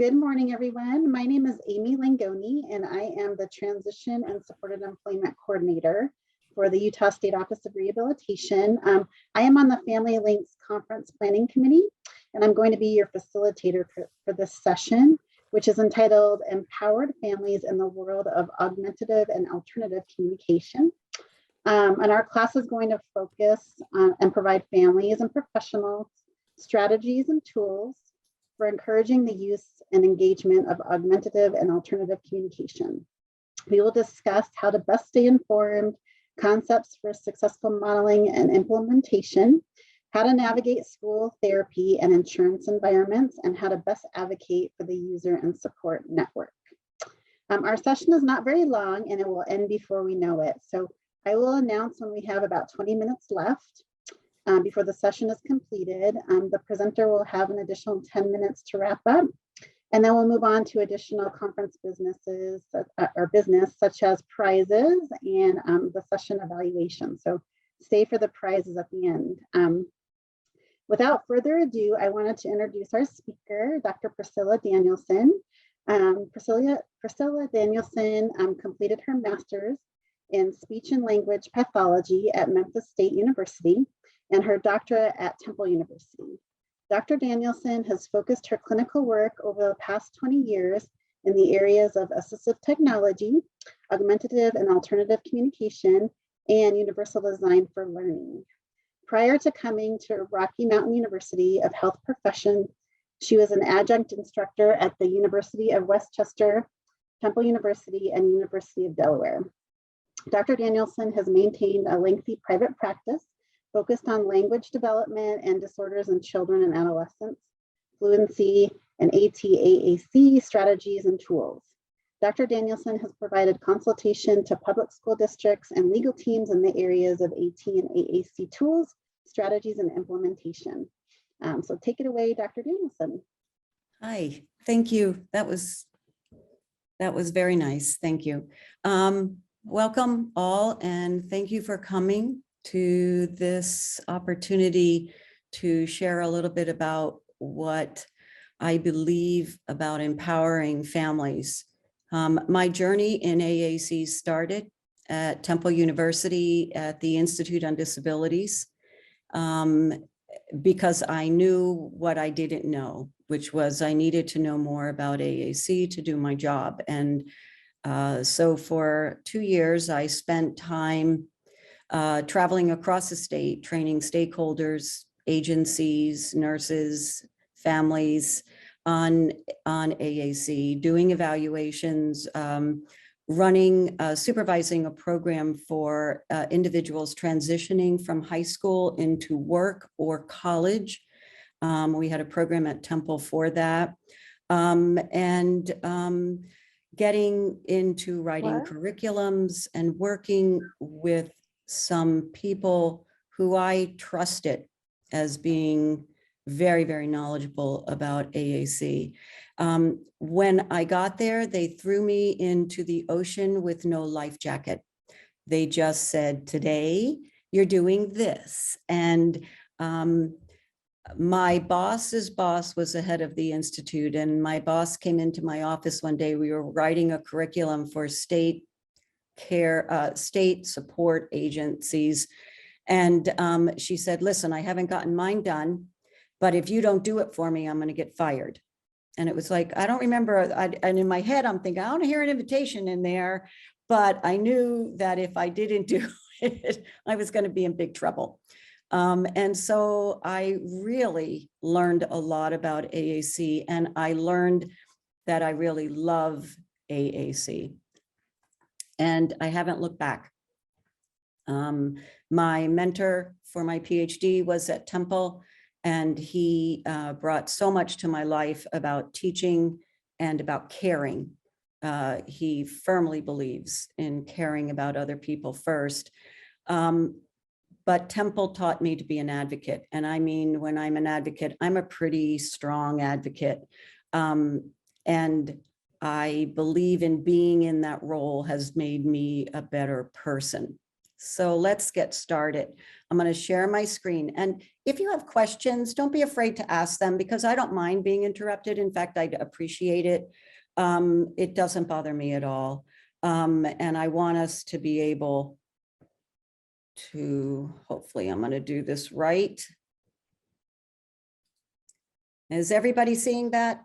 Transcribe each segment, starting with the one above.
Good morning, everyone. My name is Amy Langoni, and I am the Transition and Supported Employment Coordinator for the Utah State Office of Rehabilitation. I am on the Family Links Conference Planning Committee, and I'm going to be your facilitator for this session, which is entitled Empowered Families in the World of Augmentative and Alternative Communication. And our class is going to focus on and provide families and professionals strategies and tools for encouraging the use and engagement of augmentative and alternative communication. We will discuss how to best stay informed, concepts for successful modeling and implementation, how to navigate school, therapy, and insurance environments, and how to best advocate for the user and support network. Our session is not very long and it will end before we know it. So I will announce when we have about 20 minutes left. Before the session is completed, the presenter will have an additional 10 minutes to wrap up, and then we'll move on to additional conference businesses or business such as prizes and the session evaluation. So stay for the prizes at the end. Without further ado, I wanted to introduce our speaker, Dr. Priscilla Danielson. Priscilla Danielson completed her master's in speech and language pathology at Memphis State University and her doctorate at Temple University. Dr. Danielson has focused her clinical work over the past 20 years in the areas of assistive technology, augmentative and alternative communication, and universal design for learning. Prior to coming to Rocky Mountain University of Health Professions, she was an adjunct instructor at the University of Westchester, Temple University, and University of Delaware. Dr. Danielson has maintained a lengthy private practice focused on language development and disorders in children and adolescents, fluency, and AT-AAC strategies and tools. Dr. Danielson has provided consultation to public school districts and legal teams in the areas of AT and AAC tools, strategies, and implementation. So take it away, Dr. Danielson. Hi, thank you. That was very nice. Thank you. Welcome all, and thank you for coming to this opportunity to share a little bit about what I believe about empowering families. My journey in AAC started at Temple University at the Institute on Disabilities because I knew what I didn't know, which was I needed to know more about AAC to do my job. And so for 2 years, I spent time traveling across the state, training stakeholders, agencies, nurses, families on AAC, doing evaluations, supervising a program for individuals transitioning from high school into work or college. We had a program at Temple for that. Getting into writing curriculums and working with some people who I trusted as being very, very knowledgeable about AAC. When I got there, they threw me into the ocean with no life jacket. They just said, today you're doing this. And my boss's boss was the head of the institute, and my boss came into my office one day. We were writing a curriculum for state support agencies. And she said, listen, I haven't gotten mine done, but if you don't do it for me, I'm going to get fired. And it was like, I don't remember. And in my head, I'm thinking, I don't hear an invitation in there, but I knew that if I didn't do it, I was going to be in big trouble. And so I really learned a lot about AAC, and I learned that I really love AAC. And I haven't looked back. My mentor for my PhD was at Temple, and he brought so much to my life about teaching and about caring. He firmly believes in caring about other people first. But Temple taught me to be an advocate. And I mean, when I'm an advocate, I'm a pretty strong advocate. And I believe in being in that role has made me a better person. So let's get started. I'm going to share my screen. And if you have questions, don't be afraid to ask them because I don't mind being interrupted. In fact, I appreciate it. It doesn't bother me at all. And I want us to be able to, hopefully I'm going to do this right. Is everybody seeing that?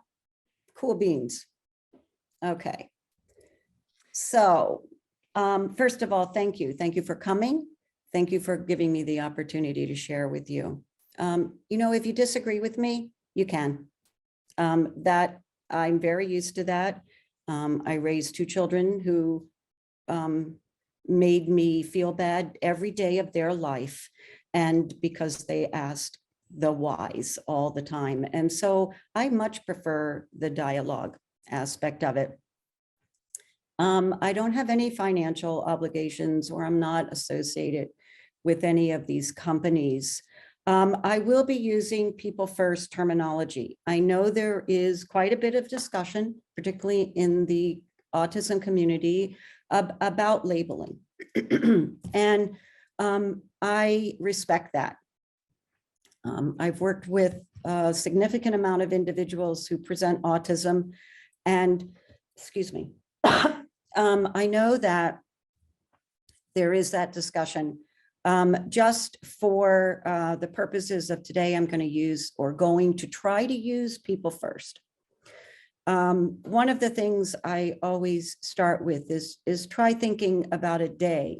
Cool beans. Okay. So first of all, thank you. Thank you for coming. Thank you for giving me the opportunity to share with you. You know, if you disagree with me, you can. That I'm very used to that. I raised two children who made me feel bad every day of their life. And because they asked the whys all the time. And so I much prefer the dialogue aspect of it. I don't have any financial obligations or I'm not associated with any of these companies. I will be using people first terminology. I know there is quite a bit of discussion, particularly in the autism community, about labeling. And I respect that. I've worked with a significant amount of individuals who present autism and, excuse me, I know that there is that discussion. Just for the purposes of today, I'm going to use or going to try to use people first. One of the things I always start with is try thinking about a day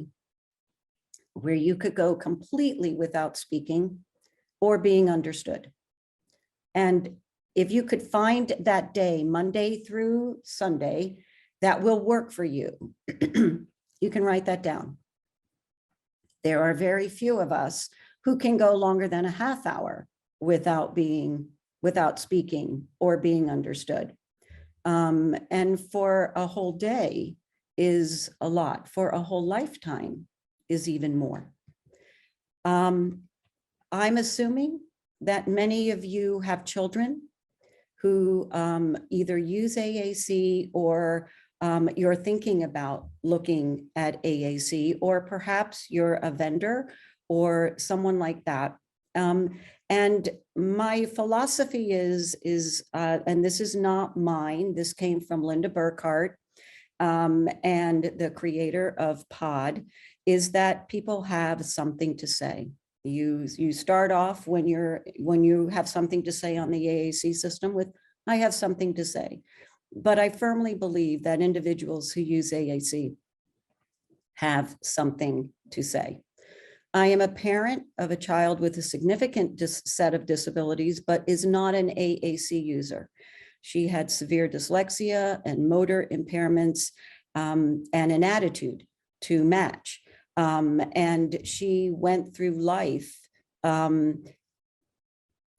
where you could go completely without speaking or being understood. And if you could find that day, Monday through Sunday, that will work for you, you can write that down. There are very few of us who can go longer than a half hour without speaking or being understood. And for a whole day is a lot. For a whole lifetime is even more. I'm assuming that many of you have children who either use AAC or you're thinking about looking at AAC, or perhaps you're a vendor or someone like that. And my philosophy is and this is not mine, this came from Linda Burkhart and the creator of POD, is that people have something to say. You start off when you have something to say on the AAC system with, I have something to say. But I firmly believe that individuals who use AAC have something to say. I am a parent of a child with a significant set of disabilities, but is not an AAC user. She had severe dyslexia and motor impairments and an attitude to match. And she went through life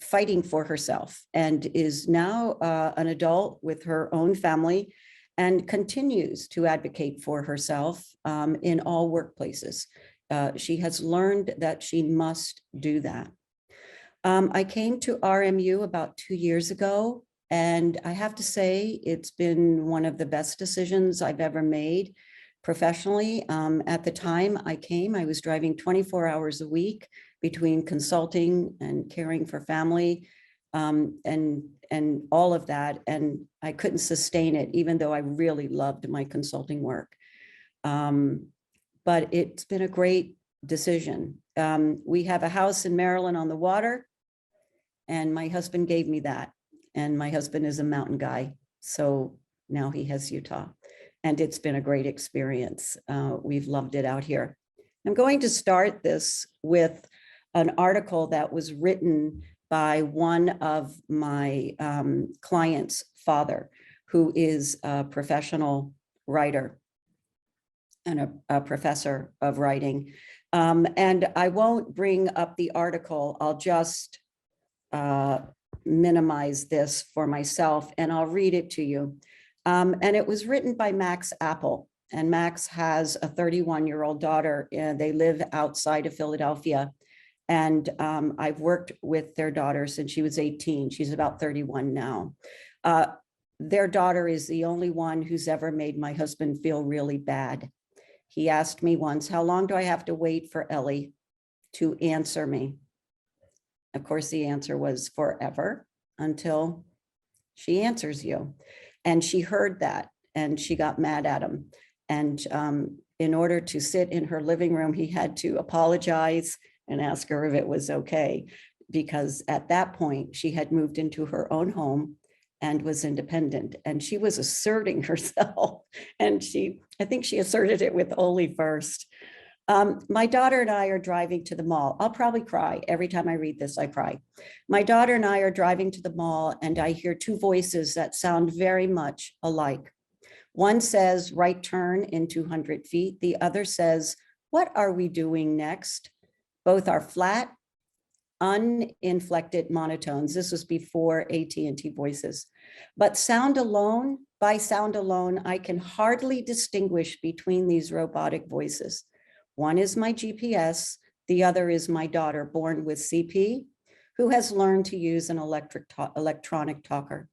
fighting for herself and is now an adult with her own family and continues to advocate for herself in all workplaces. She has learned that she must do that. I came to RMU about 2 years ago, and I have to say it's been one of the best decisions I've ever made professionally. At the time I came, I was driving 24 hours a week between consulting and caring for family and all of that. And I couldn't sustain it, even though I really loved my consulting work. But it's been a great decision. We have a house in Maryland on the water, and my husband gave me that. And my husband is a mountain guy, so now he has Utah. And it's been a great experience. We've loved it out here. I'm going to start this with an article that was written by one of my clients' father, who is a professional writer and a professor of writing. And I won't bring up the article. I'll just minimize this for myself and I'll read it to you. And it was written by Max Apple. And Max has a 31-year-old daughter, and they live outside of Philadelphia. And I've worked with their daughter since she was 18. She's about 31 now. Their daughter is the only one who's ever made my husband feel really bad. He asked me once, how long do I have to wait for Ellie to answer me? Of course, the answer was forever, until she answers you. And she heard that and she got mad at him. And in order to sit in her living room, he had to apologize and ask her if it was okay, because at that point she had moved into her own home and was independent, and she was asserting herself. And I think she asserted it with Oli first. My daughter and I are driving to the mall. I'll probably cry. Every time I read this, I cry. My daughter and I are driving to the mall, and I hear two voices that sound very much alike. One says, right turn in 200 feet. The other says, what are we doing next? Both are flat, uninflected monotones. This was before AT&T voices. But by sound alone, I can hardly distinguish between these robotic voices. One is my GPS, the other is my daughter, born with CP, who has learned to use an electronic talker.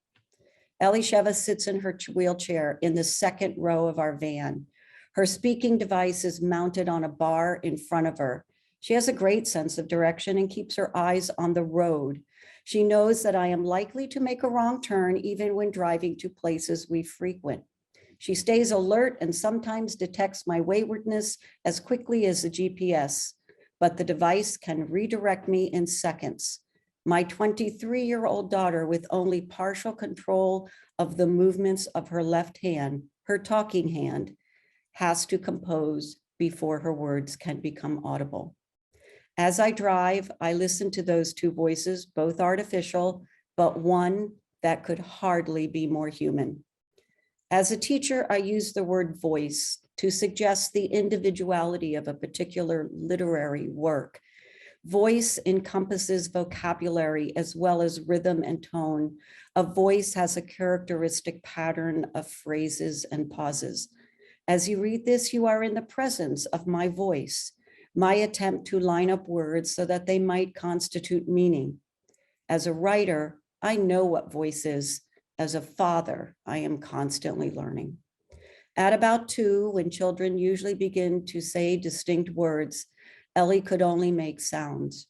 Elisheva sits in her wheelchair in the second row of our van. Her speaking device is mounted on a bar in front of her. She has a great sense of direction and keeps her eyes on the road. She knows that I am likely to make a wrong turn even when driving to places we frequent. She stays alert and sometimes detects my waywardness as quickly as the GPS, but the device can redirect me in seconds. My 23-year-old daughter, with only partial control of the movements of her left hand, her talking hand, has to compose before her words can become audible. As I drive, I listen to those two voices, both artificial, but one that could hardly be more human. As a teacher, I use the word voice to suggest the individuality of a particular literary work. Voice encompasses vocabulary as well as rhythm and tone. A voice has a characteristic pattern of phrases and pauses. As you read this, you are in the presence of my voice, my attempt to line up words so that they might constitute meaning. As a writer, I know what voice is. As a father, I am constantly learning. At about 2, when children usually begin to say distinct words, Ellie could only make sounds.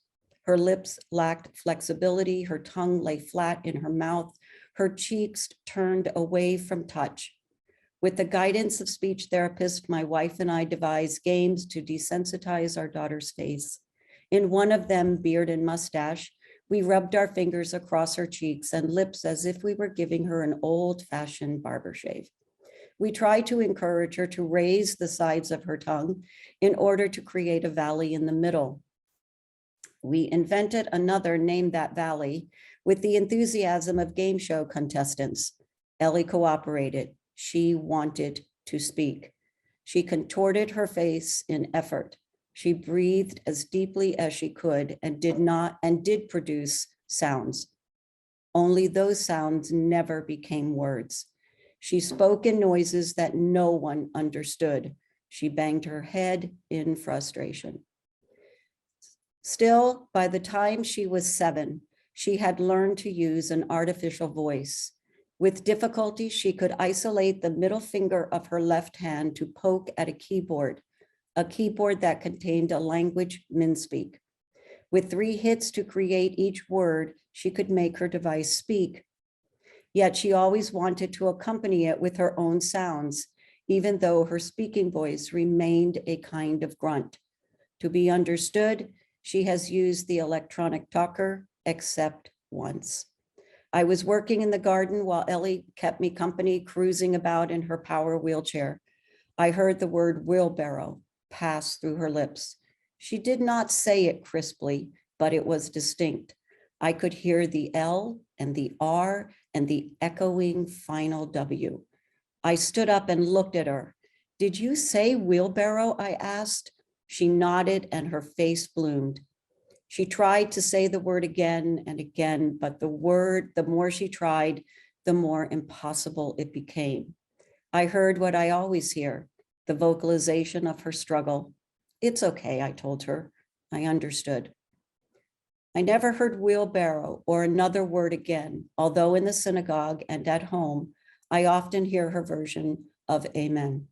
Her lips lacked flexibility, her tongue lay flat in her mouth, her cheeks turned away from touch. With the guidance of speech therapists, my wife and I devised games to desensitize our daughter's face. In one of them, beard and mustache, we rubbed our fingers across her cheeks and lips as if we were giving her an old-fashioned barber shave. We tried to encourage her to raise the sides of her tongue in order to create a valley in the middle. We invented another, named that valley, with the enthusiasm of game show contestants. Ellie cooperated. She wanted to speak. She contorted her face in effort. She breathed as deeply as she could and did produce sounds. Only those sounds never became words. She spoke in noises that no one understood. She banged her head in frustration. Still, by the time she was 7, she had learned to use an artificial voice. With difficulty, she could isolate the middle finger of her left hand to poke at a keyboard that contained a language min speak. With 3 hits to create each word, she could make her device speak. Yet she always wanted to accompany it with her own sounds, even though her speaking voice remained a kind of grunt. To be understood, she has used the electronic talker, except once. I was working in the garden while Ellie kept me company, cruising about in her power wheelchair. I heard the word wheelbarrow pass through her lips. She did not say it crisply, but it was distinct. I could hear the L and the R and the echoing final W. I stood up and looked at her. Did you say wheelbarrow? I asked. She nodded and her face bloomed. She tried to say the word again and again, but the more she tried, the more impossible it became. I heard what I always hear, the vocalization of her struggle. It's okay, I told her. I understood. I never heard wheelbarrow or another word again, although in the synagogue and at home, I often hear her version of amen.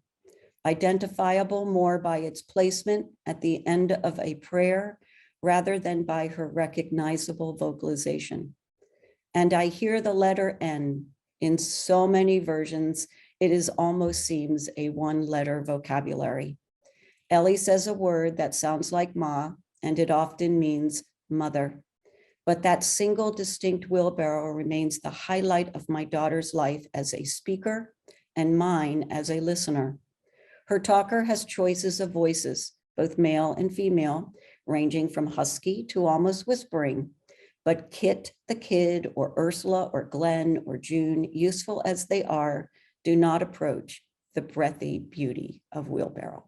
identifiable more by its placement at the end of a prayer rather than by her recognizable vocalization. And I hear the letter N in so many versions, it is almost seems a one-letter vocabulary. Ellie says a word that sounds like ma, and it often means mother. But that single distinct wheelbarrow remains the highlight of my daughter's life as a speaker and mine as a listener. Her talker has choices of voices, both male and female, ranging from husky to almost whispering. But Kit the kid, or Ursula, or Glenn, or June, useful as they are, do not approach the breathy beauty of wheelbarrow.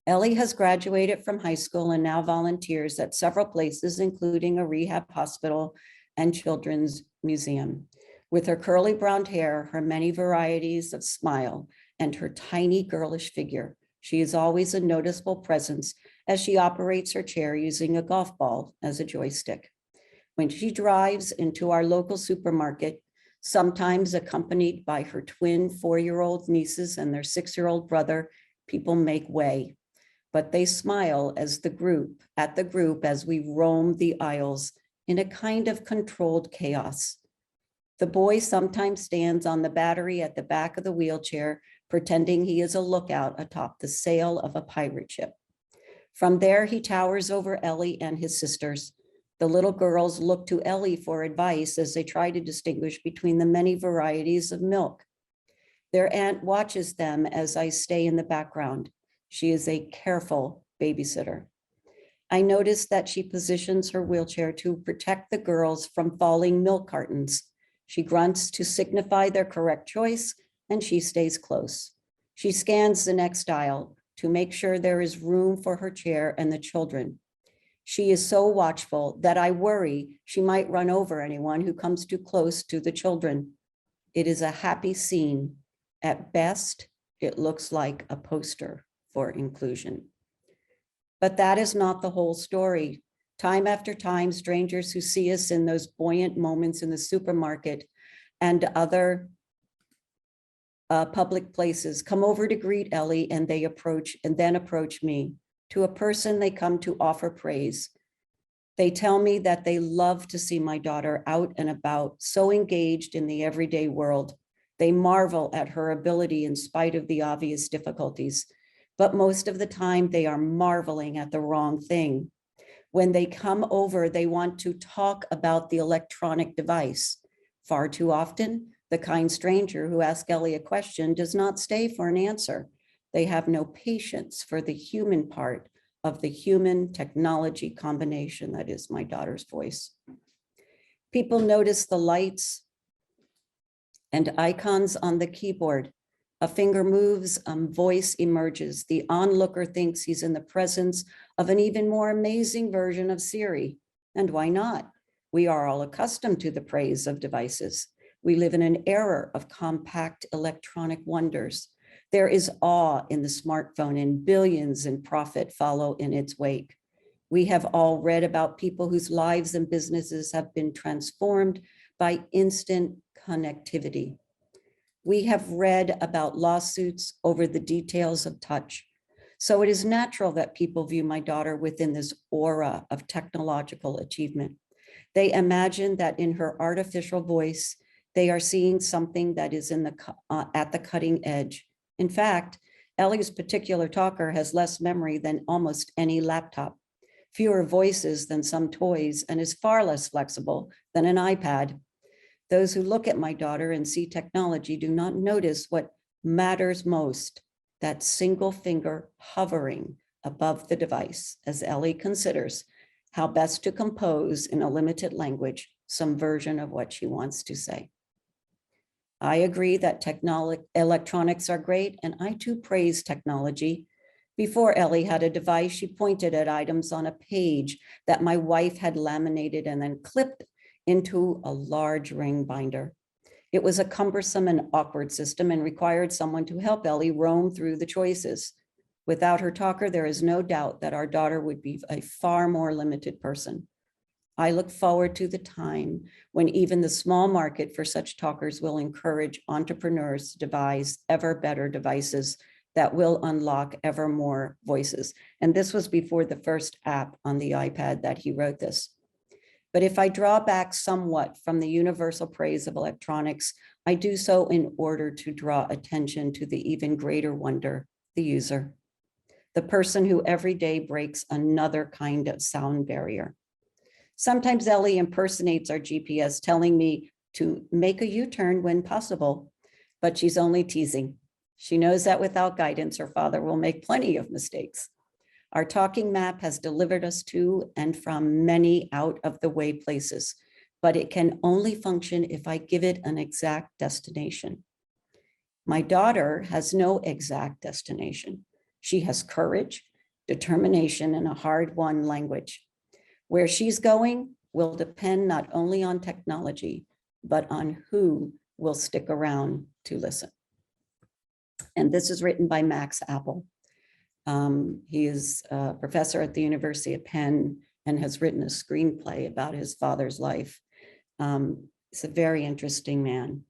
Ellie has graduated from high school and now volunteers at several places, including a rehab hospital and children's museum. With her curly brown hair, her many varieties of smile, and her tiny girlish figure, she is always a noticeable presence as she operates her chair using a golf ball as a joystick. When she drives into our local supermarket, sometimes accompanied by her twin 4-year-old nieces and their 6-year-old brother, people make way. But they smile at the group as we roam the aisles in a kind of controlled chaos. The boy sometimes stands on the battery at the back of the wheelchair, pretending he is a lookout atop the sail of a pirate ship. From there, he towers over Ellie and his sisters. The little girls look to Ellie for advice as they try to distinguish between the many varieties of milk. Their aunt watches them as I stay in the background. She is a careful babysitter. I notice that she positions her wheelchair to protect the girls from falling milk cartons. She grunts to signify their correct choice, and she stays close. She scans the next aisle to make sure there is room for her chair and the children. She is so watchful that I worry she might run over anyone who comes too close to the children. It is a happy scene. At best, it looks like a poster for inclusion. But that is not the whole story. Time after time, strangers who see us in those buoyant moments in the supermarket and other public places come over to greet Ellie, and then approach me. To a person, they come to offer praise. They tell me that they love to see my daughter out and about, so engaged in the everyday world. They marvel at her ability in spite of the obvious difficulties. But most of the time, they are marveling at the wrong thing. When they come over, they want to talk about the electronic device. Far too often, the kind stranger who asks Ellie a question does not stay for an answer. They have no patience for the human part of the human technology combination that is my daughter's voice. People notice the lights and icons on the keyboard. A finger moves, a voice emerges. The onlooker thinks he's in the presence of an even more amazing version of Siri. And why not? We are all accustomed to the praise of devices. We live in an era of compact electronic wonders. There is awe in the smartphone, and billions in profit follow in its wake. We have all read about people whose lives and businesses have been transformed by instant connectivity. We have read about lawsuits over the details of touch. So it is natural that people view my daughter within this aura of technological achievement. They imagine that in her artificial voice, they are seeing something that is at the cutting edge. In fact, Ellie's particular talker has less memory than almost any laptop, fewer voices than some toys, and is far less flexible than an iPad. Those who look at my daughter and see technology do not notice what matters most, that single finger hovering above the device as Ellie considers how best to compose in a limited language some version of what she wants to say. I agree that electronics are great, and I too praise technology. Before Ellie had a device, she pointed at items on a page that my wife had laminated and then clipped into a large ring binder. It was a cumbersome and awkward system and required someone to help Ellie roam through the choices. Without her talker, there is no doubt that our daughter would be a far more limited person. I look forward to the time when even the small market for such talkers will encourage entrepreneurs to devise ever better devices that will unlock ever more voices. And this was before the first app on the iPad that he wrote this. But if I draw back somewhat from the universal praise of electronics, I do so in order to draw attention to the even greater wonder, the user, the person who every day breaks another kind of sound barrier. Sometimes Ellie impersonates our GPS, telling me to make a U-turn when possible, but she's only teasing. She knows that without guidance, her father will make plenty of mistakes. Our talking map has delivered us to and from many out of the way places, but it can only function if I give it an exact destination. My daughter has no exact destination. She has courage, determination, and a hard-won language. Where she's going will depend not only on technology, but on who will stick around to listen. And this is written by Max Apple. He is a professor at the University of Penn and has written a screenplay about his father's life. He's a very interesting man.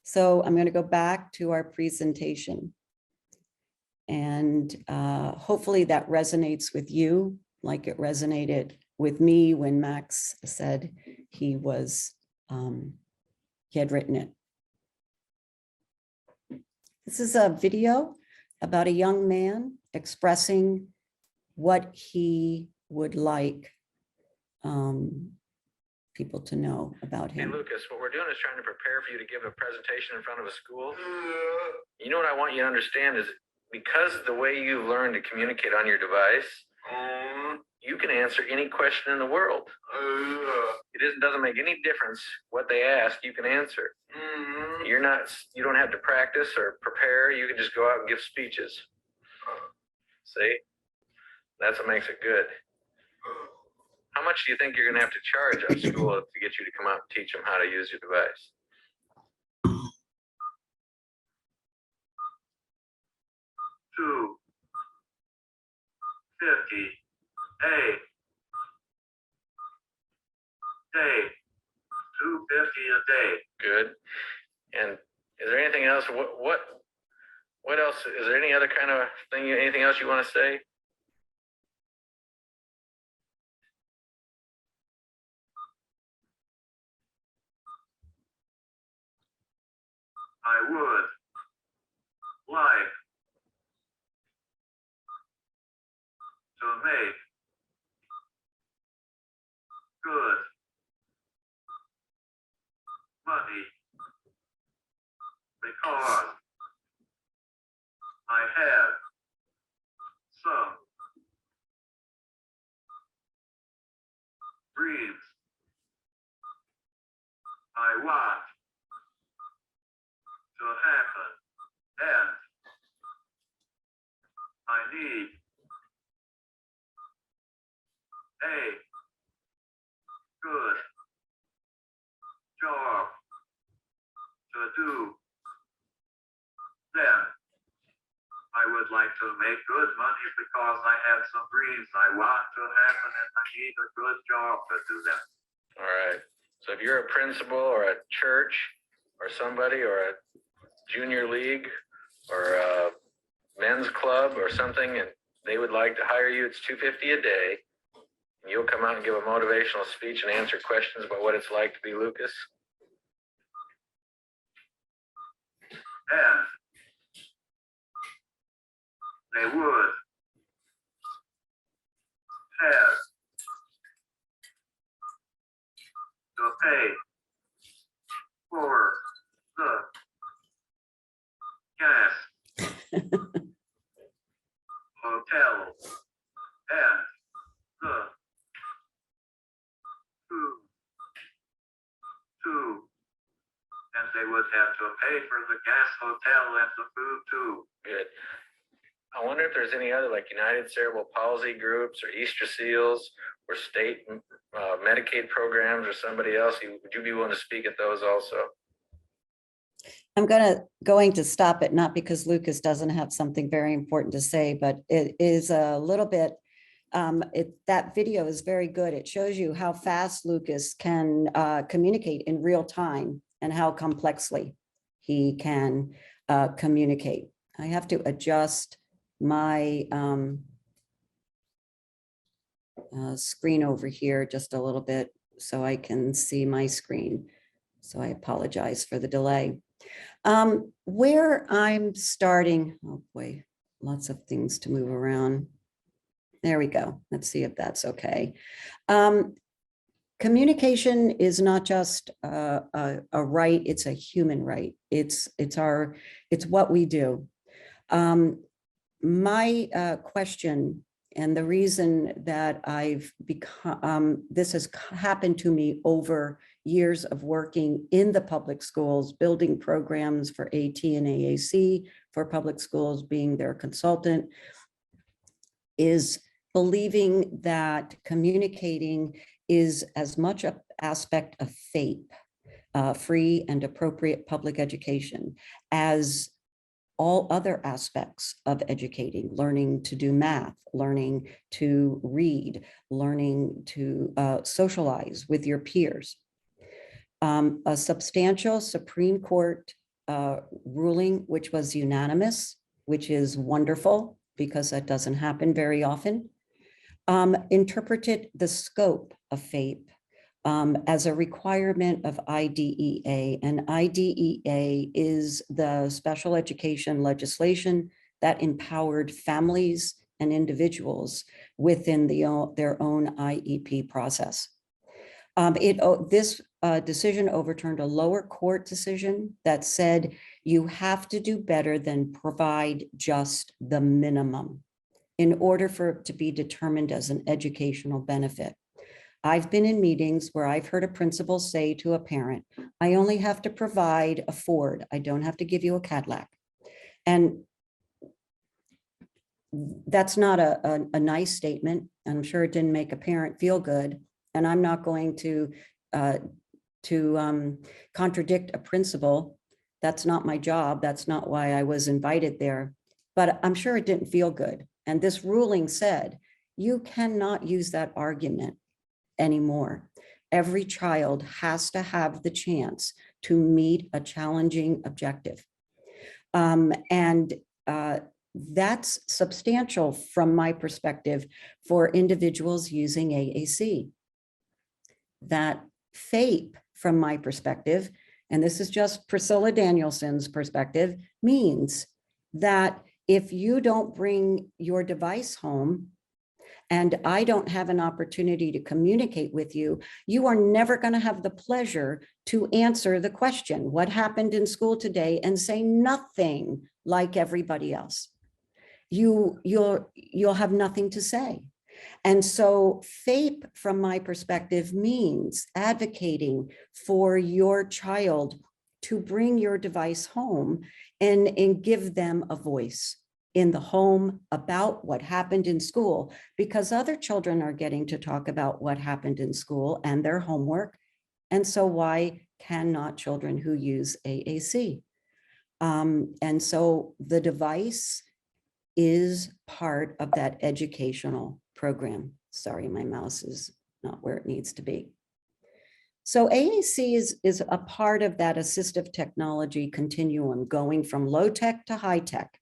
So I'm going to go back to our presentation. And hopefully that resonates with you like it resonated with me when Max said he had written it. This is a video about a young man expressing what he would like people to know about him. Hey, Lucas, what we're doing is trying to prepare for you to give a presentation in front of a school. You know what I want you to understand is because the way you've learned to communicate on your device, you can answer any question in the world. It doesn't make any difference what they ask, you can answer. You don't have to practice or prepare. You can just go out and give speeches. See? That's what makes it good. How much do you think you're going to have to charge at school to get you to come out and teach them how to use your device? $250 a day. $250 a day. Good. And is there anything else? What else? Is there any other kind of thing? Anything else you want to say? I would like to make good money because I have some dreams I want to happen, and I need a good job to do. Then I would like to make good money because I have some dreams I want to happen, and I need a good job to do them. All right. So if you're a principal or a church or somebody or a junior league or a men's club or something, and they would like to hire you, it's $250 a day. And you'll come out and give a motivational speech and answer questions about what it's like to be Lucas. And they would have to pay for the gas, hotel, and the food too. And they would have to pay for the gas, hotel, and the food too. Good. I wonder if there's any other like United Cerebral Palsy groups or Easter Seals or state Medicaid programs or somebody else. Would you be willing to speak at those also? I'm going to stop it, not because Lucas doesn't have something very important to say, but it is a little bit that video is very good. It shows you how fast Lucas can communicate in real time and how complexly he can communicate. I have to adjust my screen over here just a little bit so I can see my screen. So I apologize for the delay. Where I'm starting, oh boy, lots of things to move around. There we go. Let's see if that's okay. Communication is not just a right, it's a human right. It's what we do. My question, and the reason that I've become, this has happened to me over years of working in the public schools, building programs for AT and AAC for public schools, being their consultant, is believing that communicating is as much an aspect of FAPE, free and appropriate public education, as all other aspects of educating, learning to do math, learning to read, learning to socialize with your peers. A substantial Supreme Court ruling, which was unanimous, which is wonderful because that doesn't happen very often, interpreted the scope of FAPE as a requirement of IDEA, and IDEA is the special education legislation that empowered families and individuals within their own IEP process. This decision overturned a lower court decision that said you have to do better than provide just the minimum in order for it to be determined as an educational benefit. I've been in meetings where I've heard a principal say to a parent, I only have to provide a Ford. I don't have to give you a Cadillac. And that's not a nice statement. I'm sure it didn't make a parent feel good. And I'm not going to contradict a principal. That's not my job. That's not why I was invited there. But I'm sure it didn't feel good. And this ruling said, you cannot use that argument anymore. Every child has to have the chance to meet a challenging objective. That's substantial from my perspective for individuals using AAC. That FAPE, from my perspective, and this is just Priscilla Danielson's perspective, means that if you don't bring your device home and I don't have an opportunity to communicate with you, you are never going to have the pleasure to answer the question, what happened in school today, and say nothing like everybody else. You'll have nothing to say. And so FAPE, from my perspective, means advocating for your child to bring your device home and give them a voice in the home about what happened in school, because other children are getting to talk about what happened in school and their homework. And so why cannot children who use AAC? And so the device is part of that educational program. Sorry, my mouse is not where it needs to be. So AAC is a part of that assistive technology continuum, going from low tech to high tech.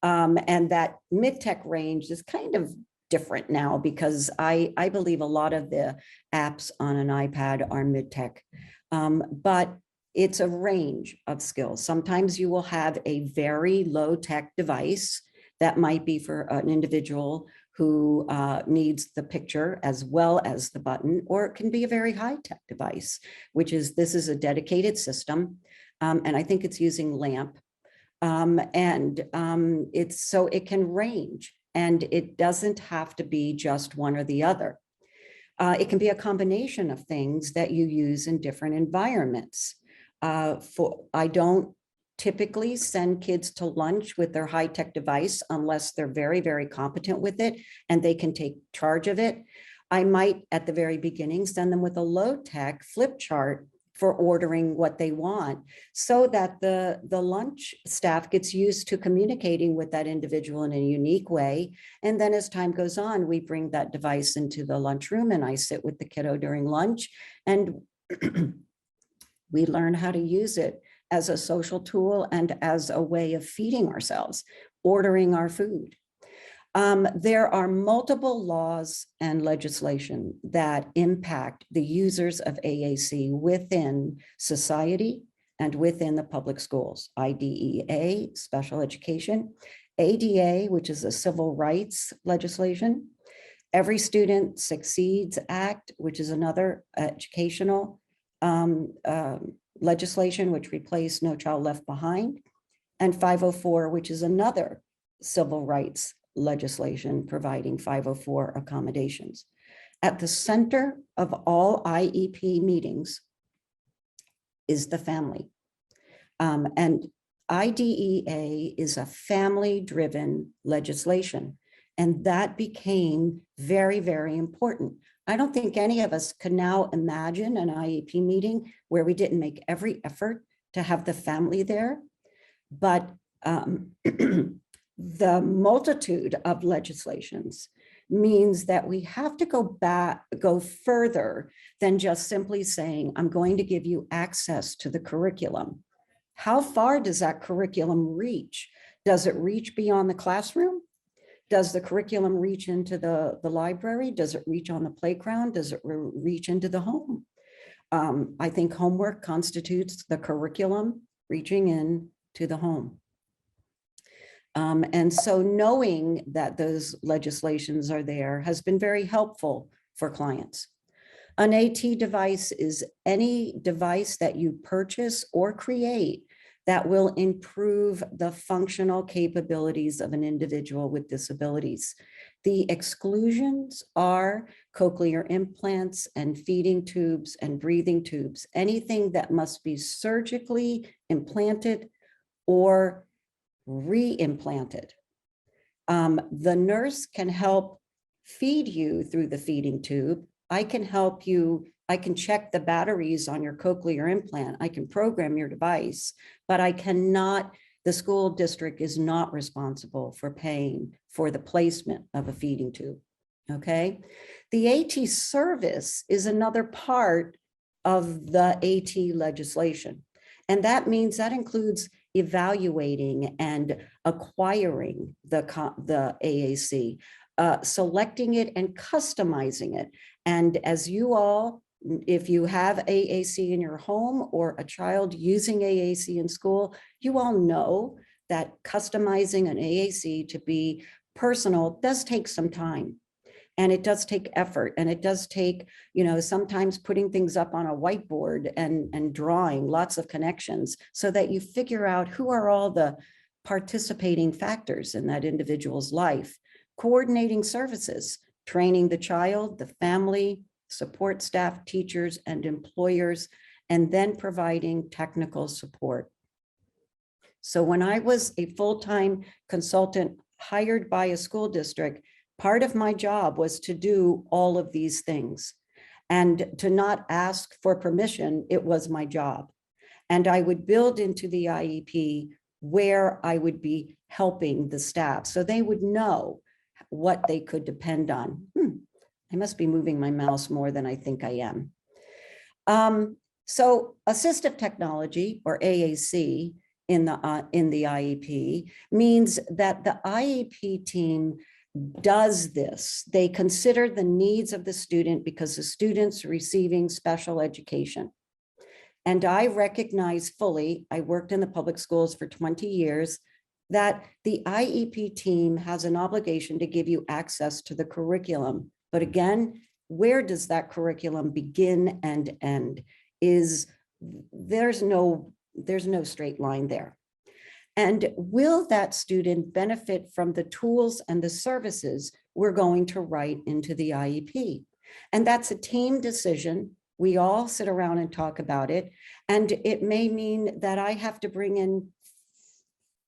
And that mid-tech range is kind of different now because I believe a lot of the apps on an iPad are mid-tech, but it's a range of skills. Sometimes you will have a very low-tech device that might be for an individual who needs the picture as well as the button, or it can be a very high-tech device, which is, this is a dedicated system. And I think it's using LAMP. It's so it can range, and it doesn't have to be just one or the other. It can be a combination of things that you use in different environments. I don't typically send kids to lunch with their high-tech device unless they're very, very competent with it and they can take charge of it. I might, at the very beginning, send them with a low-tech flip chart for ordering what they want, so that the lunch staff gets used to communicating with that individual in a unique way. And then as time goes on, we bring that device into the lunchroom and I sit with the kiddo during lunch and we learn how to use it as a social tool and as a way of feeding ourselves, ordering our food. There are multiple laws and legislation that impact the users of AAC within society and within the public schools. IDEA, special education, ADA, which is a civil rights legislation, Every Student Succeeds Act, which is another educational legislation which replaced No Child Left Behind, and 504, which is another civil rights legislation providing 504 accommodations. At the center of all IEP meetings is the family. And IDEA is a family-driven legislation, and that became very, very important. I don't think any of us can now imagine an IEP meeting where we didn't make every effort to have the family there, but the multitude of legislations means that we have to go further than just simply saying, I'm going to give you access to the curriculum. How far does that curriculum reach? Does it reach beyond the classroom? Does the curriculum reach into the library? Does it reach on the playground? Does it reach into the home? I think homework constitutes the curriculum reaching in to the home. And so knowing that those legislations are there has been very helpful for clients. An AT device is any device that you purchase or create that will improve the functional capabilities of an individual with disabilities. The exclusions are cochlear implants and feeding tubes and breathing tubes, anything that must be surgically implanted or re-implanted. The nurse can help feed you through the feeding tube. I can help you, I can check the batteries on your cochlear implant. I can program your device, but I cannot, the school district is not responsible for paying for the placement of a feeding tube, okay? The AT service is another part of the AT legislation. And that means that includes evaluating and acquiring the AAC, selecting it and customizing it. And as you all, if you have AAC in your home or a child using AAC in school, you all know that customizing an AAC to be personal does take some time. And it does take effort, and it does take, you know, sometimes putting things up on a whiteboard and drawing lots of connections so that you figure out who are all the participating factors in that individual's life. Coordinating services, training the child, the family, support staff, teachers, and employers, and then providing technical support. So when I was a full-time consultant hired by a school district, part of my job was to do all of these things and to not ask for permission. It was my job. And I would build into the IEP where I would be helping the staff so they would know what they could depend on. I must be moving my mouse more than I think I am. So assistive technology, or AAC, in the IEP means that the IEP team does this. They consider the needs of the student because the student's receiving special education. And I recognize fully, I worked in the public schools for 20 years, that the IEP team has an obligation to give you access to the curriculum. But again, where does that curriculum begin and end? There's no straight line there. And will that student benefit from the tools and the services we're going to write into the IEP? And that's a team decision. We all sit around and talk about it. And it may mean that I have to bring in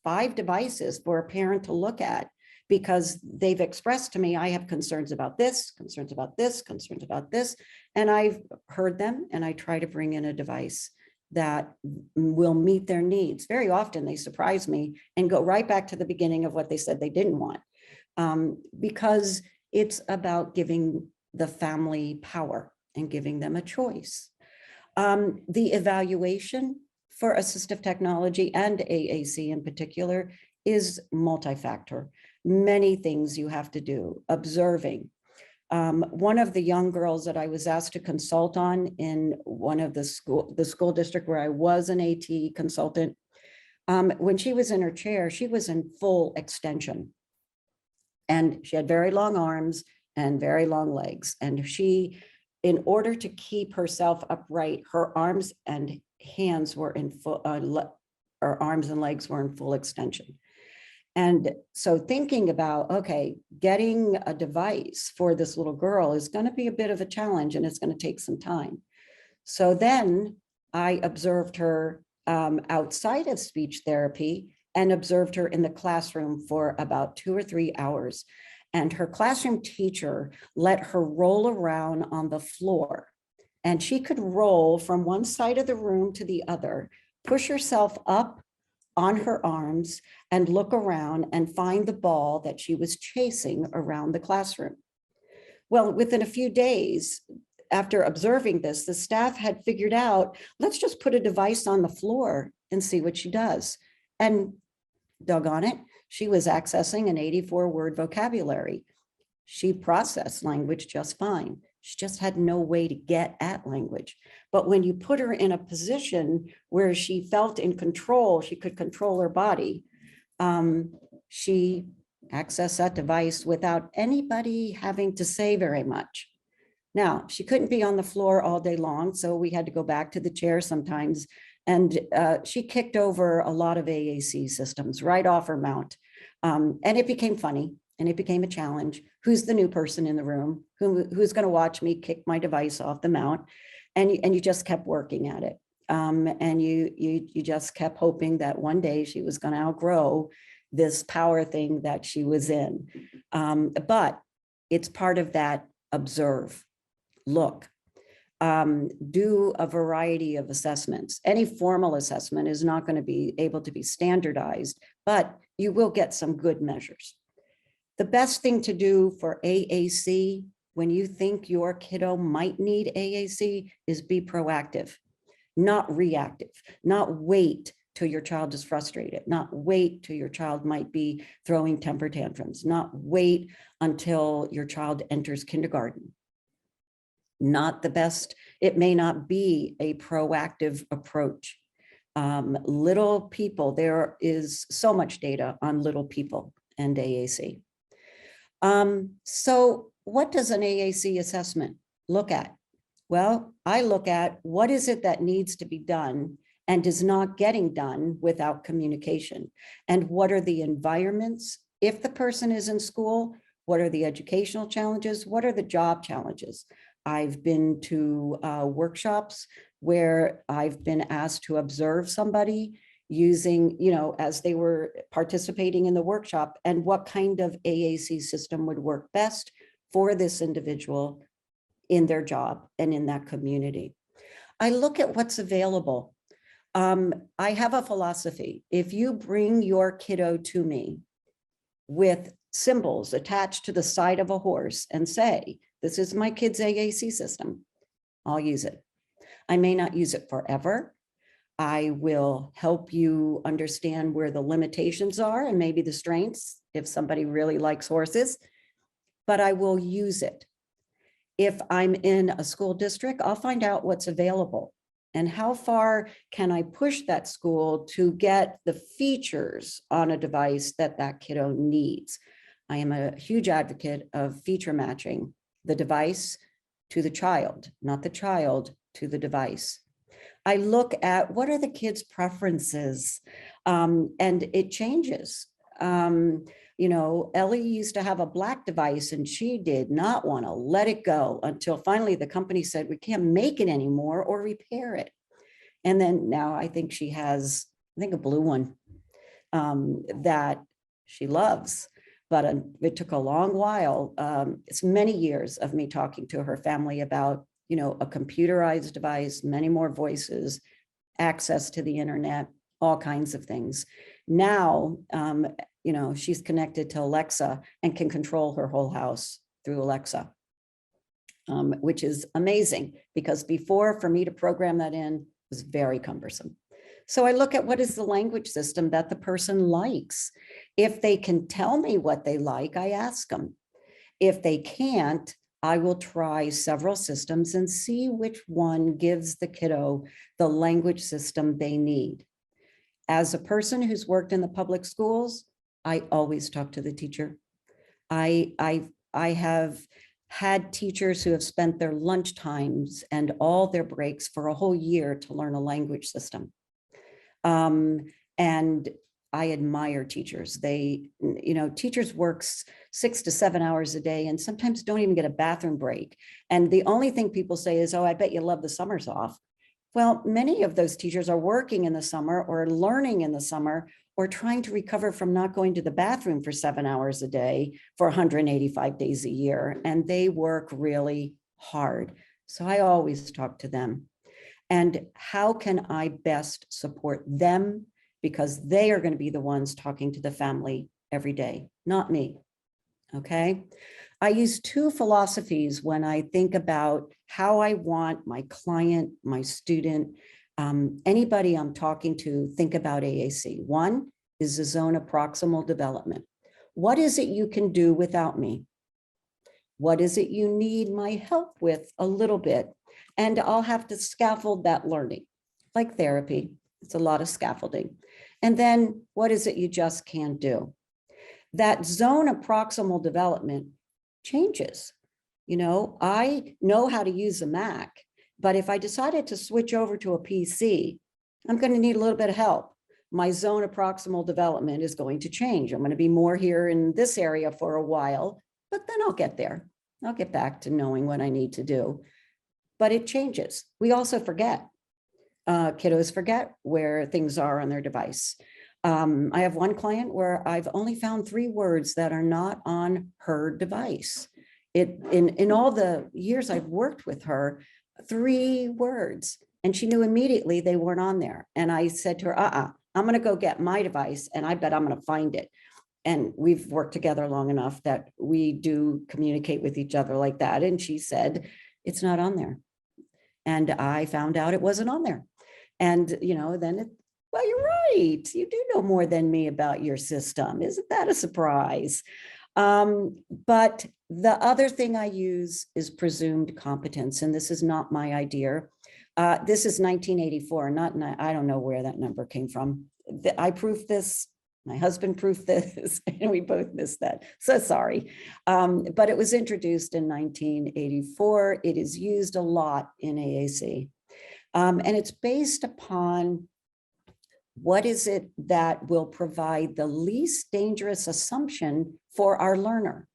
5 devices for a parent to look at because they've expressed to me, I have concerns about this, concerns about this, concerns about this. And I've heard them, and I try to bring in a device that will meet their needs. Very often they surprise me and go right back to the beginning of what they said they didn't want, because it's about giving the family power and giving them a choice. The evaluation for assistive technology and AAC in particular is multi-factor. Many things you have to do, observing. One of the young girls that I was asked to consult on in one of the school district where I was an AT consultant, when she was in her chair, she was in full extension. And she had very long arms and very long legs. And she, in order to keep herself upright, her arms and hands were in full, her arms and legs were in full extension. And so thinking about, okay, getting a device for this little girl is going to be a bit of a challenge, and it's going to take some time. So then I observed her outside of speech therapy and observed her in the classroom for about 2 or 3 hours. And her classroom teacher let her roll around on the floor, and she could roll from one side of the room to the other, push herself up on her arms and look around and find the ball that she was chasing around the classroom. Well, within a few days after observing this, the staff had figured out, let's just put a device on the floor and see what she does. And doggone it, she was accessing an 84-word vocabulary. She processed language just fine. She just had no way to get at language. But when you put her in a position where she felt in control, she could control her body, she accessed that device without anybody having to say very much. Now, she couldn't be on the floor all day long, so we had to go back to the chair sometimes. And she kicked over a lot of AAC systems right off her mount. And it became funny. And it became a challenge. Who's the new person in the room? Who's going to watch me kick my device off the mount? And you just kept working at it. And you just kept hoping that one day she was going to outgrow this power thing that she was in. But it's part of that observe, look, do a variety of assessments. Any formal assessment is not going to be able to be standardized, but you will get some good measures. The best thing to do for AAC when you think your kiddo might need AAC is be proactive, not reactive, not wait till your child is frustrated, not wait till your child might be throwing temper tantrums, not wait until your child enters kindergarten. Not the best. It may not be a proactive approach. Little people, there is so much data on little people and AAC. So what does an AAC assessment look at? Well, I look at what is it that needs to be done and is not getting done without communication. And what are the environments? If the person is in school, what are the educational challenges? What are the job challenges? I've been to workshops where I've been asked to observe somebody using, as they were participating in the workshop, and what kind of AAC system would work best for this individual in their job and in that community. I look at what's available. I have a philosophy. If you bring your kiddo to me with symbols attached to the side of a horse and say, this is my kid's AAC system, I'll use it. I may not use it forever. I will help you understand where the limitations are and maybe the strengths if somebody really likes horses, but I will use it. If I'm in a school district, I'll find out what's available and how far can I push that school to get the features on a device that that kiddo needs. I am a huge advocate of feature matching the device to the child, not the child to the device. I look at what are the kids' preferences, and it changes. Ellie used to have a black device and she did not want to let it go until finally the company said, we can't make it anymore or repair it. And then now I think she has, a blue one that she loves. but it took a long while. It's many years of me talking to her family about, you know, a computerized device, many more voices, access to the internet, all kinds of things. Now, you know, she's connected to Alexa and can control her whole house through Alexa, which is amazing, because before, for me to program that in was very cumbersome. So I look at what is the language system that the person likes. If they can tell me what they like, I ask them. If they can't, I will try several systems and see which one gives the kiddo the language system they need. As a person who's worked in the public schools, I always talk to the teacher. I have had teachers who have spent their lunch times and all their breaks for a whole year to learn a language system. And I admire teachers. They, you know, teachers work 6 to 7 hours a day and sometimes don't even get a bathroom break. And the only thing people say is, oh, I bet you love the summers off. Well, many of those teachers are working in the summer or learning in the summer or trying to recover from not going to the bathroom for 7 hours a day for 185 days a year. And they work really hard. So I always talk to them. And how can I best support them? Because they are going to be the ones talking to the family every day, not me. Okay. I use two philosophies when I think about how I want my client, my student, anybody I'm talking to think about AAC. One is the zone of proximal development. What is it you can do without me? What is it you need my help with a little bit? And I'll have to scaffold that learning, like therapy. It's a lot of scaffolding. And then what is it you just can't do? That zone of proximal development changes. You know, I know how to use a Mac, but if I decided to switch over to a PC, I'm going to need a little bit of help. My zone of proximal development is going to change. I'm going to be more here in this area for a while, but then I'll get there. I'll get back to knowing what I need to do. But it changes. We also forget. Kiddos forget where things are on their device. I have one client where I've only found 3 words that are not on her device. In all the years I've worked with her, 3 words, and she knew immediately they weren't on there. And I said to her, I'm going to go get my device, and I bet I'm going to find it. And we've worked together long enough that we do communicate with each other like that. And she said, it's not on there. And I found out it wasn't on there. And, you know, then well, you're right. You do know more than me about your system. Isn't that a surprise? But the other thing I use is presumed competence. And this is not my idea. This is 1984, I don't know where that number came from. I proofed this. My husband proofed this, and we both missed that. So sorry. But it was introduced in 1984. It is used a lot in AAC. And it's based upon what is it that will provide the least dangerous assumption for our learner.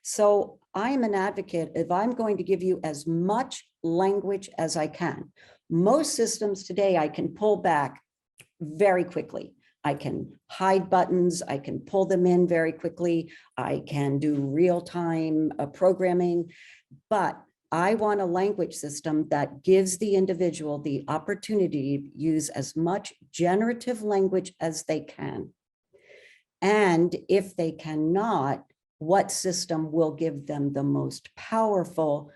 So I am an advocate if I'm going to give you as much language as I can. Most systems today, I can pull back very quickly. I can hide buttons, I can pull them in very quickly, I can do real-time programming, but I want a language system that gives the individual the opportunity to use as much generative language as they can. And if they cannot, what system will give them the most powerful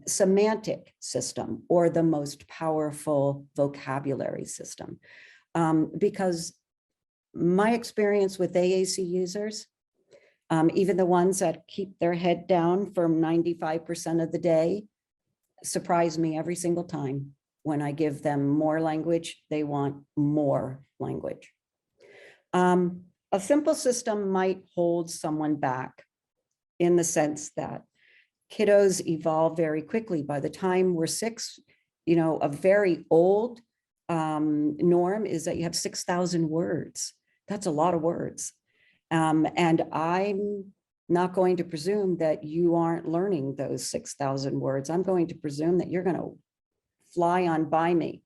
semantic system or the most powerful vocabulary system? Because my experience with AAC users, even the ones that keep their head down for 95% of the day, surprise me every single time. When I give them more language, they want more language. A simple system might hold someone back in the sense that kiddos evolve very quickly. By the time we're 6, you know, a very old norm is that you have 6,000 words. That's a lot of words. And I'm not going to presume that you aren't learning those 6,000 words. I'm going to presume that you're going to fly on by me.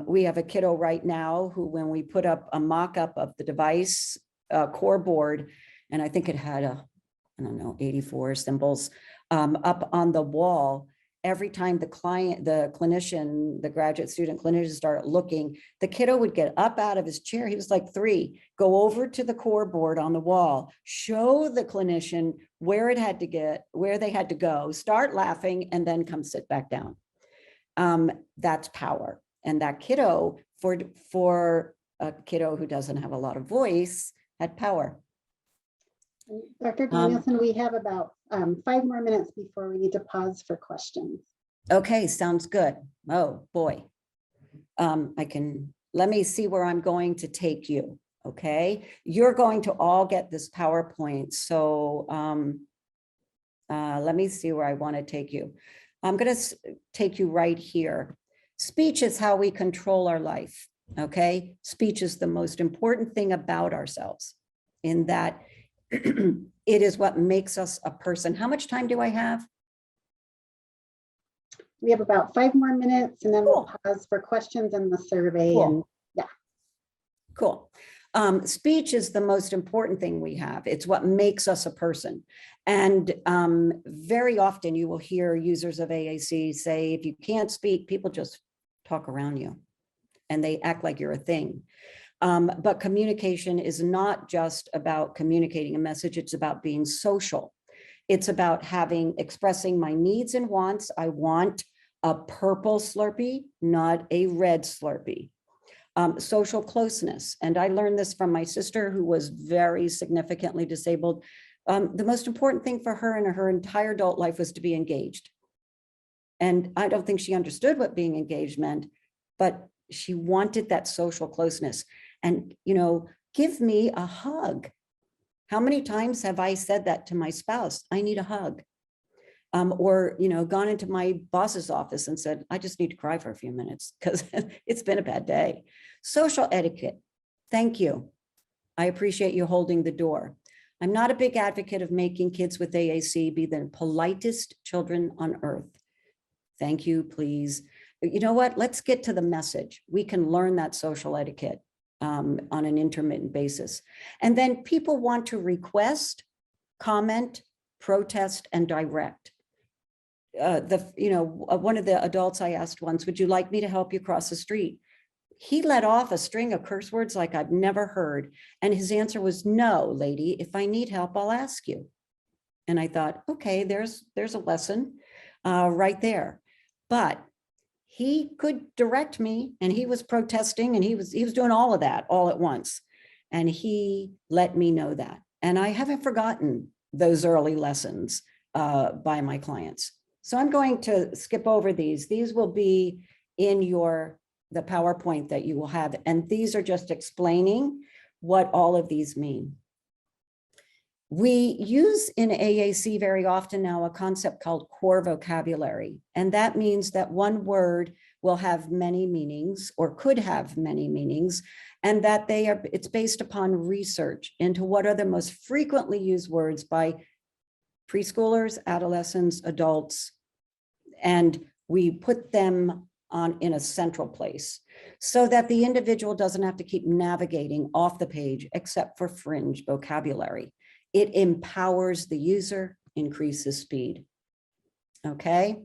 We have a kiddo right now who, when we put up a mock-up of the device core board, And I think it had I don't know, 84 symbols up on the wall. Every time the clinician, the graduate student clinician started looking, the kiddo would get up out of his chair. He was like 3, go over to the core board on the wall, show the clinician where they had to go, start laughing, and then come sit back down. That's power. And that kiddo, for a kiddo who doesn't have a lot of voice, had power. Dr. Danielson, we have about 5 more minutes before we need to pause for questions. Okay, sounds good. Oh, boy. Let me see where I'm going to take you, okay? You're going to all get this PowerPoint, so let me see where I want to take you. I'm going to take you right here. Speech is how we control our life, okay? Speech is the most important thing about ourselves, in that it is what makes us a person. How much time do I have? We have about 5 more minutes, and then Cool. we'll pause for questions and the survey. Cool. And yeah. Cool. Speech is the most important thing we have. It's what makes us a person. And very often you will hear users of AAC say, if you can't speak, people just talk around you and they act like you're a thing. But communication is not just about communicating a message. It's about being social. It's about expressing my needs and wants. I want a purple Slurpee, not a red Slurpee. Social closeness. And I learned this from my sister, who was very significantly disabled. The most important thing for her in her entire adult life was to be engaged. And I don't think she understood what being engaged meant, but she wanted that social closeness. And, give me a hug. How many times have I said that to my spouse? I need a hug. Or, gone into my boss's office and said, I just need to cry for a few minutes because it's been a bad day. Social etiquette. Thank you. I appreciate you holding the door. I'm not a big advocate of making kids with AAC be the politest children on earth. Thank you, please. You know what? Let's get to the message. We can learn that social etiquette on an intermittent basis. And then people want to request, comment, protest, and direct. One of the adults I asked once, would you like me to help you cross the street? He let off a string of curse words like I've never heard. And his answer was, no, lady, if I need help, I'll ask you. And I thought, okay, there's a lesson right there. But he could direct me, and he was protesting, and he was doing all of that all at once. And he let me know that. And I haven't forgotten those early lessons by my clients. So I'm going to skip over these. These will be in the PowerPoint that you will have. And these are just explaining what all of these mean. We use in AAC very often now a concept called core vocabulary. And that means that one word will have many meanings, or could have many meanings, and that it's based upon research into what are the most frequently used words by preschoolers, adolescents, adults, and we put them in a central place so that the individual doesn't have to keep navigating off the page except for fringe vocabulary. It empowers the user, increases speed. Okay.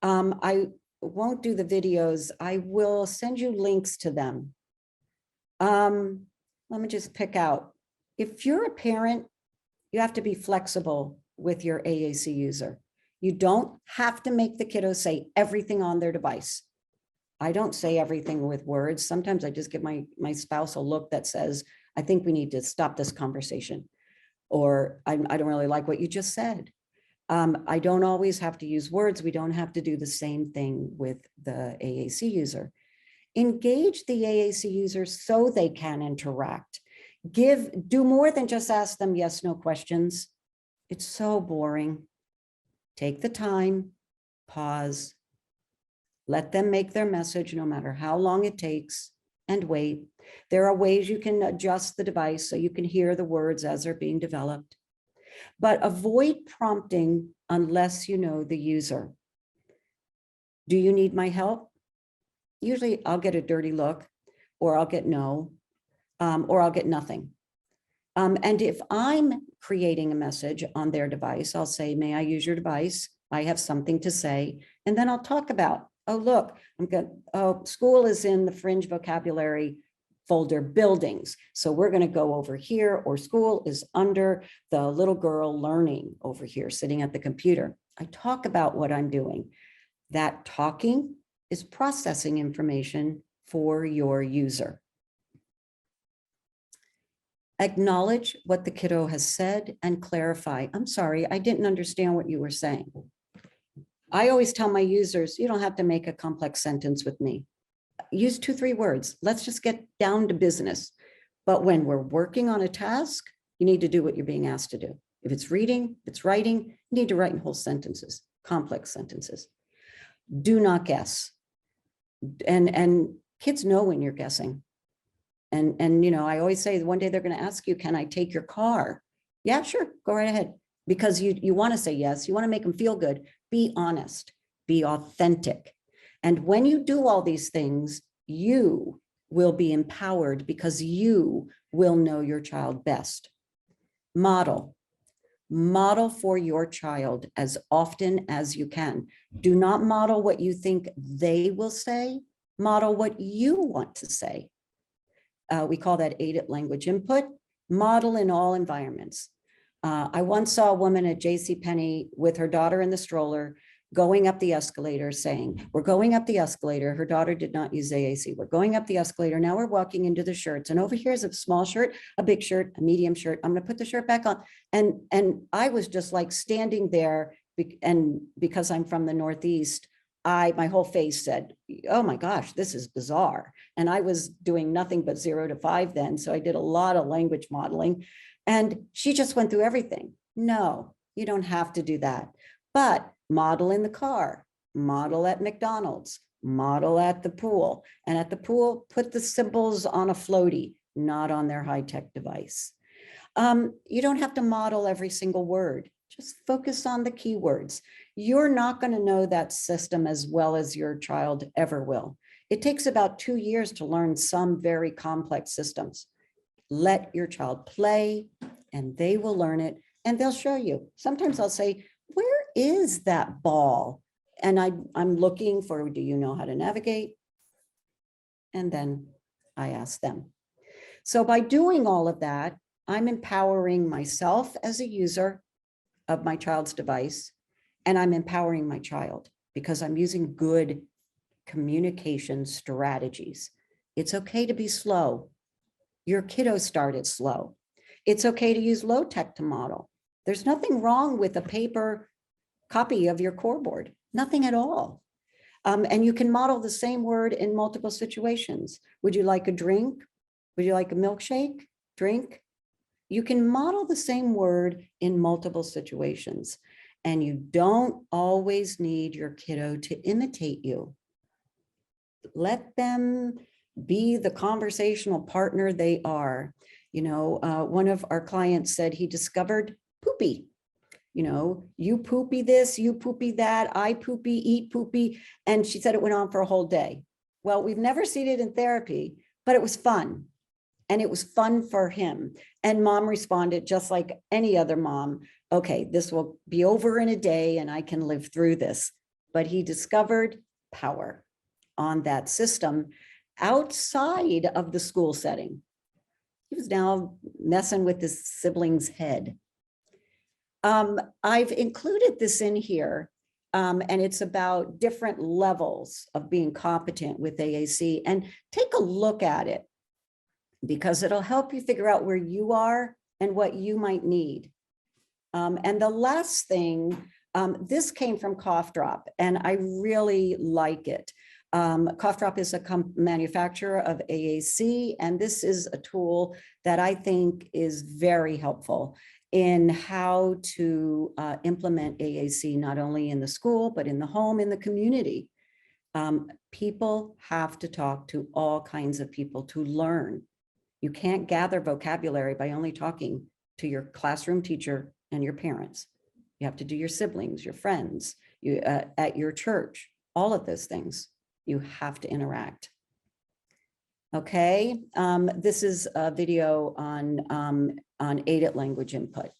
I won't do the videos. I will send you links to them. Let me just pick out. If you're a parent, you have to be flexible with your AAC user. You don't have to make the kiddo say everything on their device. I don't say everything with words. Sometimes I just give my spouse a look that says, I think we need to stop this conversation. Or I don't really like what you just said. I don't always have to use words. We don't have to do the same thing with the AAC user. Engage the AAC user so they can interact. Do more than just ask them yes, no questions. It's so boring. Take the time, pause, let them make their message no matter how long it takes, and wait. There are ways you can adjust the device so you can hear the words as they're being developed. But avoid prompting unless you know the user. Do you need my help? Usually I'll get a dirty look, or I'll get no, or I'll get nothing. And if I'm creating a message on their device. I'll say, may I use your device? I have something to say. And then I'll talk about, oh, look, school is in the fringe vocabulary folder buildings. So we're going to go over here, or school is under the little girl learning over here, sitting at the computer. I talk about what I'm doing. That talking is processing information for your user. Acknowledge what the kiddo has said and clarify. I'm sorry, I didn't understand what you were saying. I always tell my users, you don't have to make a complex sentence with me. Use 2-3 words. Let's just get down to business. But when we're working on a task, you need to do what you're being asked to do. If it's reading, if it's writing, you need to write in whole sentences, complex sentences. Do not guess. And kids know when you're guessing. And you know, I always say one day they're going to ask you, can I take your car? Yeah, sure, go right ahead. Because you want to say yes, you want to make them feel good. Be honest, be authentic. And when you do all these things, you will be empowered because you will know your child best. Model. Model for your child as often as you can. Do not model what you think they will say. Model what you want to say. We call that aided language input. Model in all environments. I once saw a woman at JCPenney with her daughter in the stroller going up the escalator saying, we're going up the escalator. Her daughter did not use AAC. We're going up the escalator. Now we're walking into the shirts. And over here is a small shirt, a big shirt, a medium shirt. I'm going to put the shirt back on. And I was just like standing there. And because I'm from the Northeast, my whole face said, oh my gosh, this is bizarre. And I was doing nothing but 0 to 5 then. So I did a lot of language modeling. And she just went through everything. No, you don't have to do that. But model in the car, model at McDonald's, model at the pool. And at the pool, put the symbols on a floaty, not on their high-tech device. You don't have to model every single word. Just focus on the keywords. You're not going to know that system as well as your child ever will. It takes about 2 years to learn some very complex systems. Let your child play and they will learn it and they'll show you. Sometimes I'll say, where is that ball? And I'm looking for, do you know how to navigate? And then I ask them. So by doing all of that, I'm empowering myself as a user of my child's device, and I'm empowering my child because I'm using good communication strategies. It's okay to be slow. Your kiddo started slow. It's okay to use low tech to model. There's nothing wrong with a paper copy of your core board, nothing at all. And you can model the same word in multiple situations. Would you like a drink? Would you like a milkshake? Drink? You can model the same word in multiple situations. And you don't always need your kiddo to imitate you. Let them be the conversational partner they are. You know, one of our clients said he discovered poopy. You know, you poopy this, you poopy that, I poopy, eat poopy. And she said it went on for a whole day. Well, we've never seen it in therapy, but it was fun. And it was fun for him. And mom responded just like any other mom. Okay, this will be over in a day and I can live through this. But he discovered power on that system outside of the school setting. He was now messing with his sibling's head. I've included this in here, and it's about different levels of being competent with AAC. And take a look at it because it'll help you figure out where you are and what you might need. And the last thing, this came from Cough Drop, and I really like it. Cough Drop is a manufacturer of AAC, and this is a tool that I think is very helpful in how to implement AAC, not only in the school, but in the home, in the community. People have to talk to all kinds of people to learn. You can't gather vocabulary by only talking to your classroom teacher and your parents. You have to do your siblings, your friends, at your church, all of those things. You have to interact. Okay, this is a video on aided language input.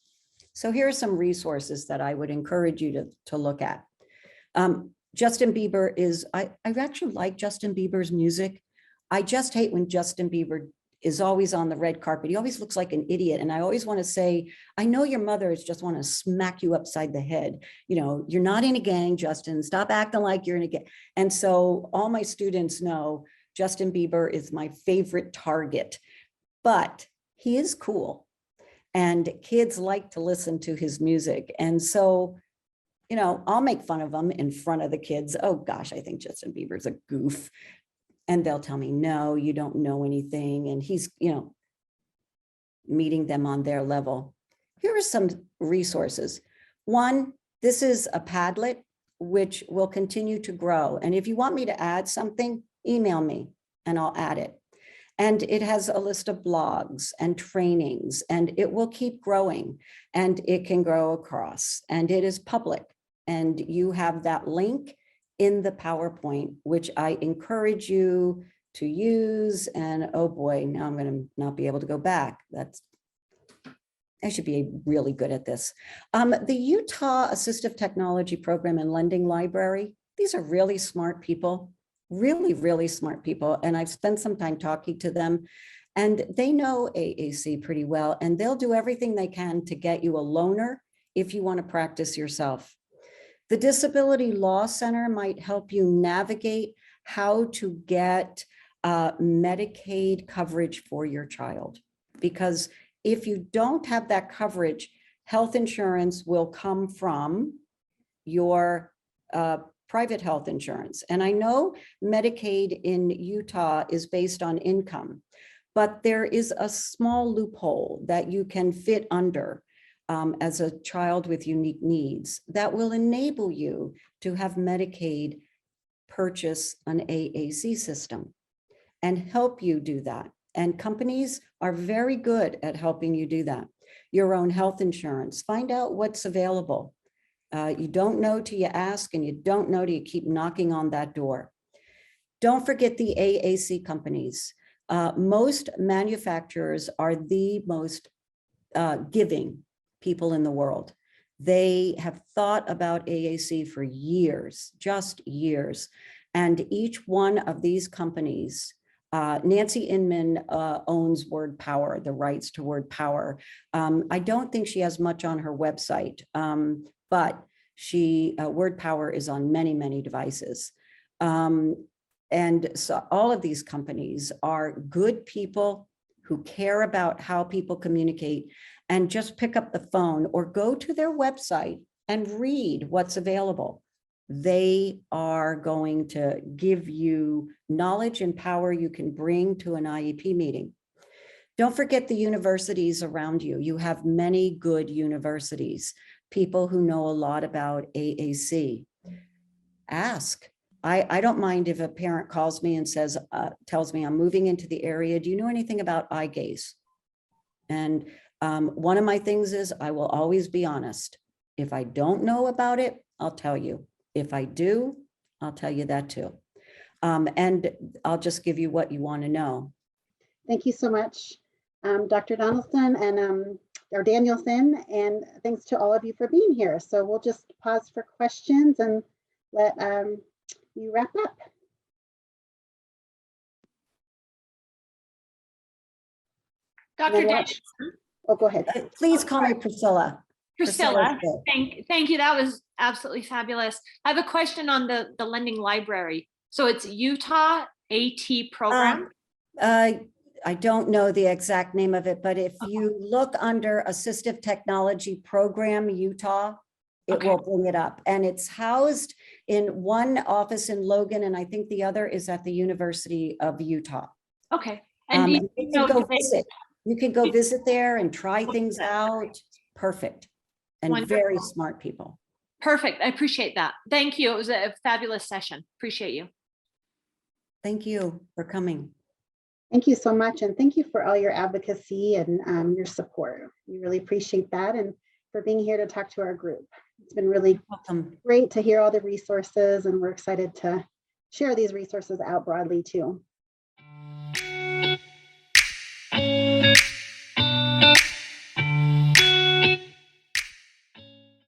So here are some resources that I would encourage you to look at. Justin Bieber is, I actually like Justin Bieber's music. I just hate when Justin Bieber is always on the red carpet. He always looks like an idiot. And I always want to say, I know your mothers just want to smack you upside the head. You know, you're not in a gang, Justin. Stop acting like you're in a gang. And so all my students know Justin Bieber is my favorite target, but he is cool. And kids like to listen to his music. And so, you know, I'll make fun of him in front of the kids. Oh gosh, I think Justin Bieber's a goof. And they'll tell me, no, you don't know anything. And he's, you know, meeting them on their level. Here are some resources. One, this is a Padlet, which will continue to grow. And if you want me to add something, email me and I'll add it. And it has a list of blogs and trainings, and it will keep growing, and it can grow across, and it is public. And you have that link in the PowerPoint, which I encourage you to use. And oh boy, now I'm going to not be able to go back. I should be really good at this. The Utah Assistive Technology Program and Lending Library, these are really smart people, really, really smart people. And I've spent some time talking to them, and they know AAC pretty well, and they'll do everything they can to get you a loaner if you want to practice yourself. The Disability Law Center might help you navigate how to get Medicaid coverage for your child, because if you don't have that coverage, health insurance will come from your private health insurance. And I know Medicaid in Utah is based on income, but there is a small loophole that you can fit under as a child with unique needs that will enable you to have Medicaid purchase an AAC system and help you do that. And companies are very good at helping you do that. Your own health insurance, find out what's available. You don't know till you ask, and you don't know till you keep knocking on that door. Don't forget the AAC companies. Most manufacturers are the most giving people in the world. They have thought about AAC for years, just years. And each one of these companies, Nancy Inman owns Word Power, the rights to Word Power. I don't think she has much on her website, but Word Power is on many, many devices. And so all of these companies are good people who care about how people communicate, and just pick up the phone or go to their website and read what's available. They are going to give you knowledge and power you can bring to an IEP meeting. Don't forget the universities around you. You have many good universities, people who know a lot about AAC. Ask. I don't mind if a parent calls me and says, tells me I'm moving into the area. Do you know anything about eye gaze? And one of my things is I will always be honest. If I don't know about it, I'll tell you. If I do, I'll tell you that too. And I'll just give you what you want to know. Thank you so much, Dr. Donaldson and or Danielson, and thanks to all of you for being here. So we'll just pause for questions and let you wrap up. Dr. Danielson. Oh, go ahead. Please call me Priscilla. Priscilla, thank you. That was absolutely fabulous. I have a question on the lending library. So it's Utah AT program? I don't know the exact name of it, but if you look under Assistive Technology Program Utah, it will bring it up. And it's housed in one office in Logan, and I think the other is at the University of Utah. Okay. And you can go visit. You can go visit there and try things out. Perfect. And Wonderful. Very smart people. Perfect. I appreciate that. Thank you. It was a fabulous session. Appreciate you. Thank you for coming. Thank you so much. And thank you for all your advocacy and your support. We really appreciate that, and for being here to talk to our group. It's been really great to hear all the resources, and we're excited to share these resources out broadly too.